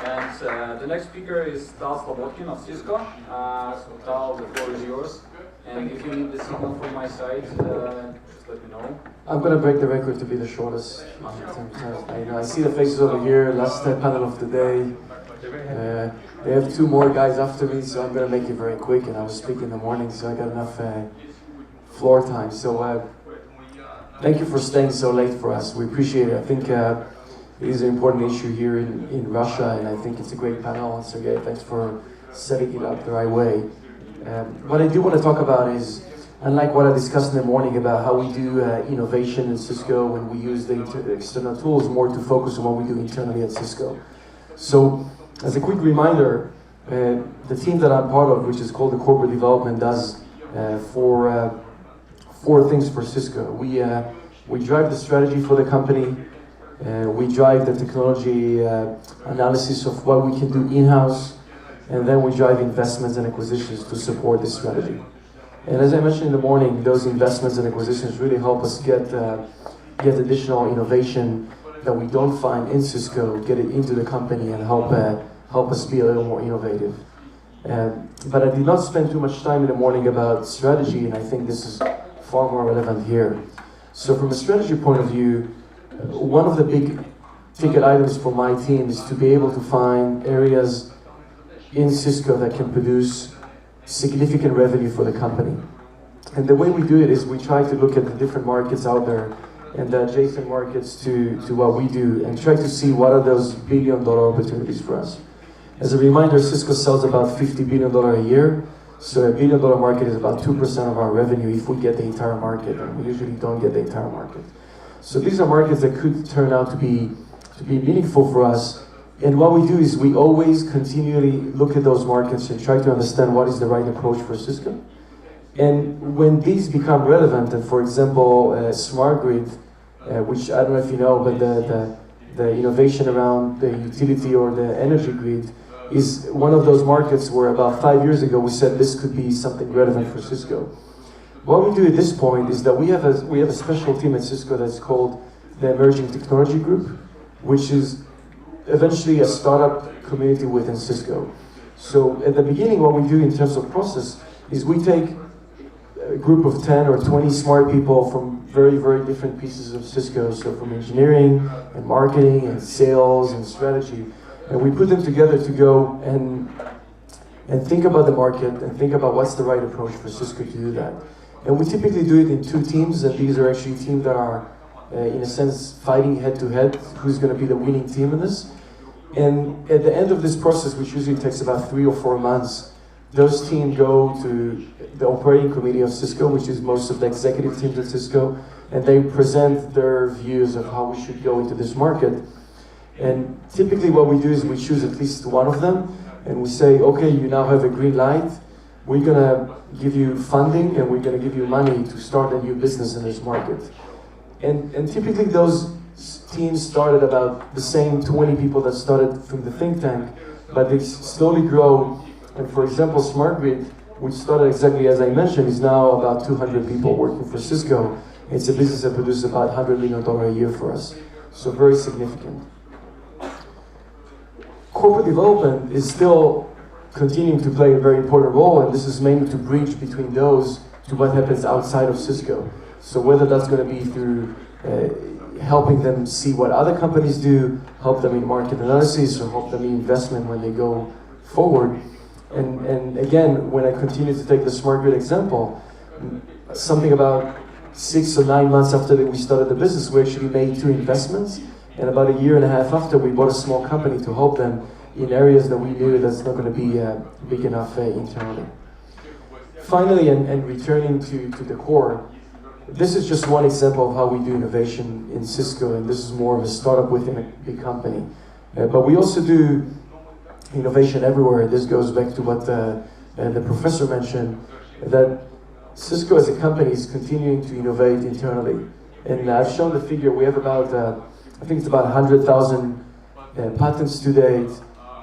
And the next speaker is Tal Slobodkin of Cisco. So Tal, the floor is yours. And if you need the signal from my side, just let me know. I'm going to break the record to be the shortest. I see the faces over here, last panel of the day. They have two more guys after me, so I'm going to make it very quick. And I was speaking in the morning, so I got enough floor time. So thank you for staying so late for us. We appreciate it. I think it is an important issue here in Russia, and I think it's a great panel. And Sergey, thanks for setting it up the right way. What I do want to talk about is, unlike what I discussed in the morning about how we do innovation in Cisco when we use the external tools, more to focus on what we do internally at Cisco. So, as a quick reminder, the team that I'm part of, which is called the Corporate Development, does four things for Cisco. We drive the strategy for the company. We drive the technology analysis of what we can do in-house. And then we drive investments and acquisitions to support this strategy. And as I mentioned in the morning, those investments and acquisitions really help us get additional innovation that we don't find in Cisco, get it into the company and help us be a little more innovative. But I did not spend too much time in the morning about strategy, and I think this is far more relevant here. So from a strategy point of view, one of the big ticket items for my team is to be able to find areas in Cisco that can produce significant revenue for the company. And the way we do it is we try to look at the different markets out there and the adjacent markets to what we do and try to see what are those billion-dollar opportunities for us. As a reminder, Cisco sells about $50 billion a year, so a billion-dollar market is about 2% of our revenue if we get the entire market, and we usually don't get the entire market. So these are markets that could turn out to be meaningful for us. And what we do is we always continually look at those markets and try to understand what is the right approach for Cisco. And when these become relevant, and for example, smart grid, which I don't know if you know, but the innovation around the utility or the energy grid is one of those markets where about 5 years ago we said this could be something relevant for Cisco. What we do at this point is that we have a special team at Cisco that's called the Emerging Technology Group, which is eventually a startup community within Cisco. So at the beginning, what we do in terms of process is we take a group of 10 or 20 smart people from very, very different pieces of Cisco, so from engineering and marketing and sales and strategy, and we put them together to go and think about the market and think about what's the right approach for Cisco to do that. And we typically do it in two teams, and these are actually teams that are in a sense fighting head to head, who's going to be the winning team in this. And at the end of this process, which usually takes about 3 or 4 months, those teams go to the operating committee of Cisco, which is most of the executive teams at Cisco, and they present their views of how we should go into this market. And typically what we do is we choose at least one of them, and we say, okay, you now have a green light. We're going to give you funding, and we're going to give you money to start a new business in this market. And typically those teams started about the same 20 people that started from the think tank, but they slowly grow. And for example, Smart Grid, which started exactly as I mentioned, is now about 200 people working for Cisco. It's a business that produces about $100 million a year for us, so very significant. Corporate development is still continuing to play a very important role, and this is mainly to bridge between those to what happens outside of Cisco. So whether that's going to be through helping them see what other companies do, help them in market analysis, or help them in investment when they go forward. And again, when I continue to take the Smart Grid example, something about 6 or 9 months after that we started the business, we actually made 2 investments. And about 1.5 years after, we bought a small company to help them in areas that we knew that's not going to be big enough internally. Finally, and returning to the core, this is just one example of how we do innovation in Cisco, and this is more of a startup within a big company. But we also do innovation everywhere. This goes back to what the professor mentioned, that Cisco as a company is continuing to innovate internally. And I've shown the figure. We have about, I think it's about 100,000 patents to date,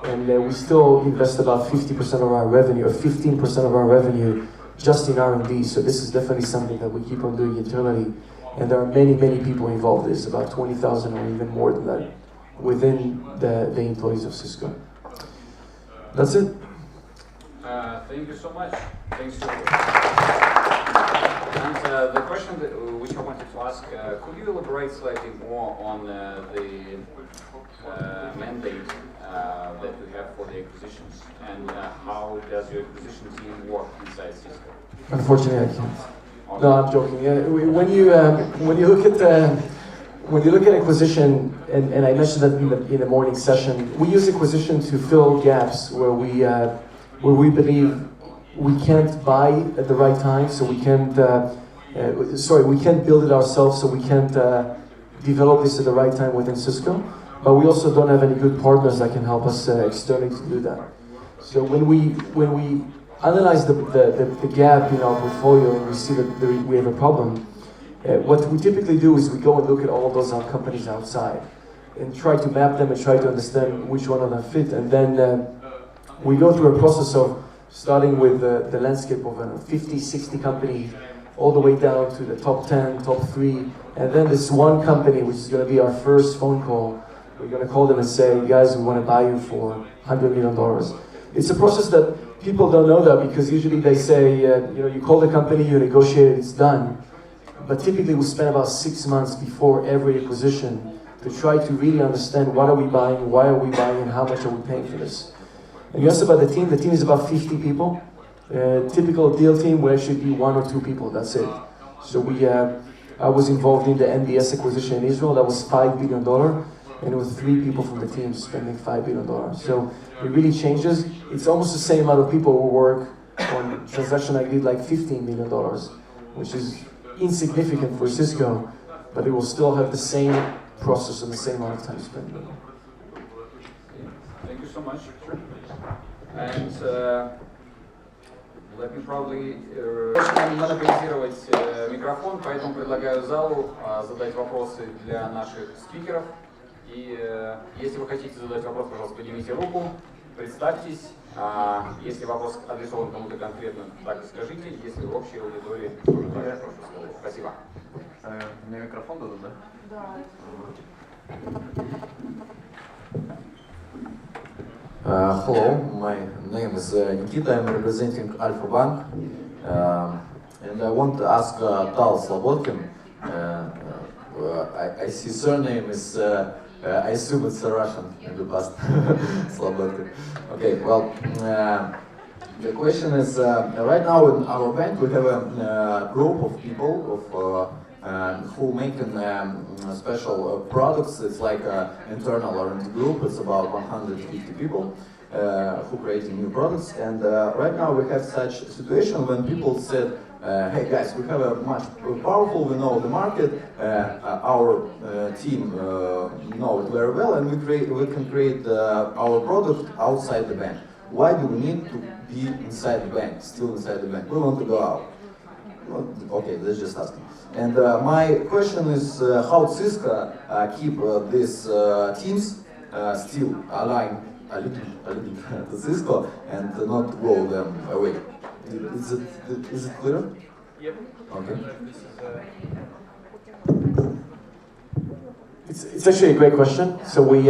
and we still invest about 50% of our revenue, or 15% of our revenue, just in R&D. So this is definitely something that we keep on doing internally. And there are many, many people involved. There's about 20,000 or even more than that within the employees of Cisco. That's it. Thank you so much. Thanks to And the question which I wanted to ask, could you elaborate slightly more on the mandate that you have for the acquisitions, and how does your acquisition team work inside Cisco? Unfortunately, I can't. No, I'm joking. When you look at acquisition, and I mentioned that in the morning session, we use acquisition to fill gaps where we believe we can't buy at the right time, so we can't. We can't build it ourselves, so we can't develop this at the right time within Cisco. But we also don't have any good partners that can help us externally to do that. So when we analyze the gap in our portfolio and we see that we have a problem, what we typically do is we go and look at all those companies outside and try to map them and try to understand which one of them fit. And then we go through a process of starting with the landscape of 50, 60 companies, all the way down to the top 10, top 3. And then this one company, which is going to be our first phone call, we're going to call them and say, guys, we want to buy you for $100 million. It's a process that people don't know that, because usually they say, you call the company, you negotiate, it's done. But typically we spend about 6 months before every acquisition to try to really understand what are we buying, why are we buying, and how much are we paying for this. And you asked about the team is about 50 people. Typical deal team would actually be 1 or 2 people, that's it. So I was involved in the NDS acquisition in Israel, that was $5 billion. And it was 3 people from the team spending $5 billion. So it really changes. It's almost the same amount of people who work on a transaction I did like $15 million, which is insignificant for Cisco, but it will still have the same process and the same amount of time spent. Thank you so much. And let me probably монополизировать микрофон, поэтому предлагаю залу задать вопросы для наших спикеров. И если вы хотите задать вопрос, пожалуйста, поднимите руку, представьтесь. Если вопрос адресован кому-то конкретно, так и скажите. Если в общей аудитории, тоже прошу слово. Спасибо. Мне микрофон дадут, да? Да. Hello, my name is Nikita. I'm representing Alpha Bank, and I want to ask Tal Slobodkin. I see surname is. I assume it's a Russian in the past, Slobodkin. Okay, well, the question is, right now in our bank we have a group of people who make special products. It's like an internal R&D group. It's about 150 people who create new products. And right now we have such a situation when people said, hey guys, we have a much powerful, we know the market, our team know it very well, and we can create our product outside the bank. Why do we need to be inside the bank, still inside the bank? We want to go out. Well, okay, let's just ask. And my question is how Cisco keep these teams still aligned a little to Cisco and not blow them away. Is it clear? Yep. Okay. It's actually a great question. So we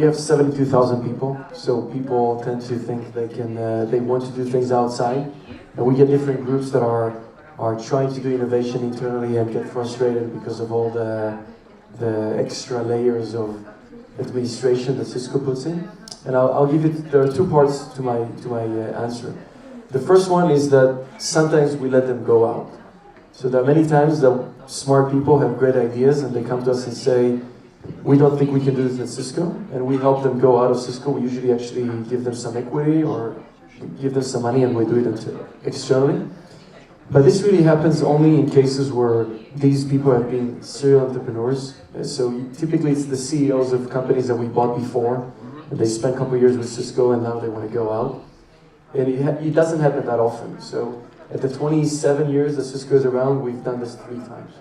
have 72,000 people. So people tend to think they want to do things outside, and we get different groups that are trying to do innovation internally and get frustrated because of all the extra layers of administration that Cisco puts in. And I'll give you, there are 2 parts to my answer. The first one is that sometimes we let them go out. So there are many times that smart people have great ideas and they come to us and say, we don't think we can do this at Cisco, and we help them go out of Cisco. We usually actually give them some equity or give them some money, and we do it externally. But this really happens only in cases where these people have been serial entrepreneurs. So typically it's the CEOs of companies that we bought before, and they spent a couple of years with Cisco and now they want to go out. And it doesn't happen that often. So at the 27 years that Cisco is around, we've done this 3 times.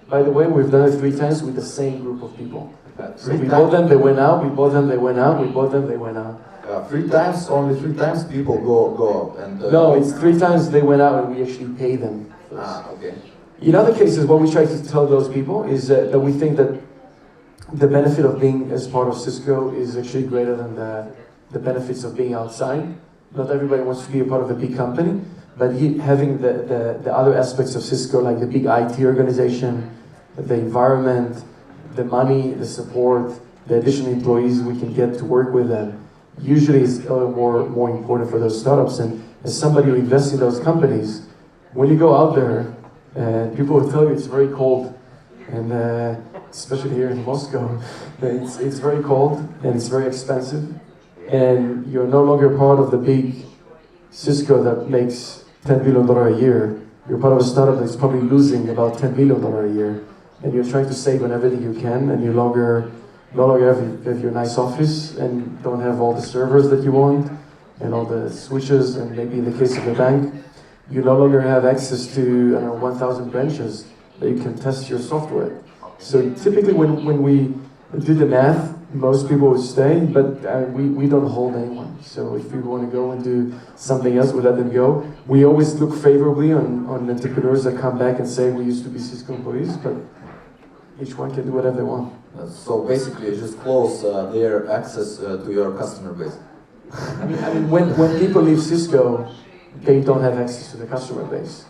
By the way, we've done it 3 times with the same group of people. So we bought them, they went out, we bought them, they went out, we bought them, they went out. 3 times, only 3 times people go out. And, no, it's 3 times they went out and we actually pay them. Okay. In other cases, what we try to tell those people is that we think that the benefit of being as part of Cisco is actually greater than the benefits of being outside. Not everybody wants to be a part of a big company, but having the other aspects of Cisco, like the big IT organization, the environment, the money, the support, the additional employees we can get to work with them, usually is a little more important for those startups. And as somebody who invests in those companies, when you go out there, people will tell you it's very cold, and especially here in Moscow, it's very cold and it's very expensive, and you're no longer part of the big Cisco that makes $10 billion a year. You're part of a startup that's probably losing about $10 million a year, and you're trying to save on everything you can, and you no longer have your nice office and don't have all the servers that you want and all the switches, and maybe in the case of the bank, you no longer have access to 1,000 branches that you can test your software. So typically when we do the math, most people would stay, but we don't hold anyone. So if people want to go and do something else, we let them go. We always look favorably on entrepreneurs that come back and say we used to be Cisco employees, but each one can do whatever they want. So basically, just close their access to your customer base. I mean, when people leave Cisco, they don't have access to the customer base.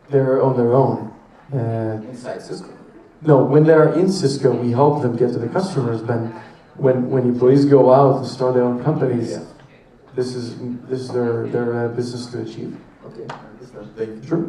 They're on their own. Inside Cisco? No, when they're in Cisco, we help them get to the customers. But when employees go out and start their own companies, Yeah. this is their business to achieve. Okay, I understand. Thank you. Sure.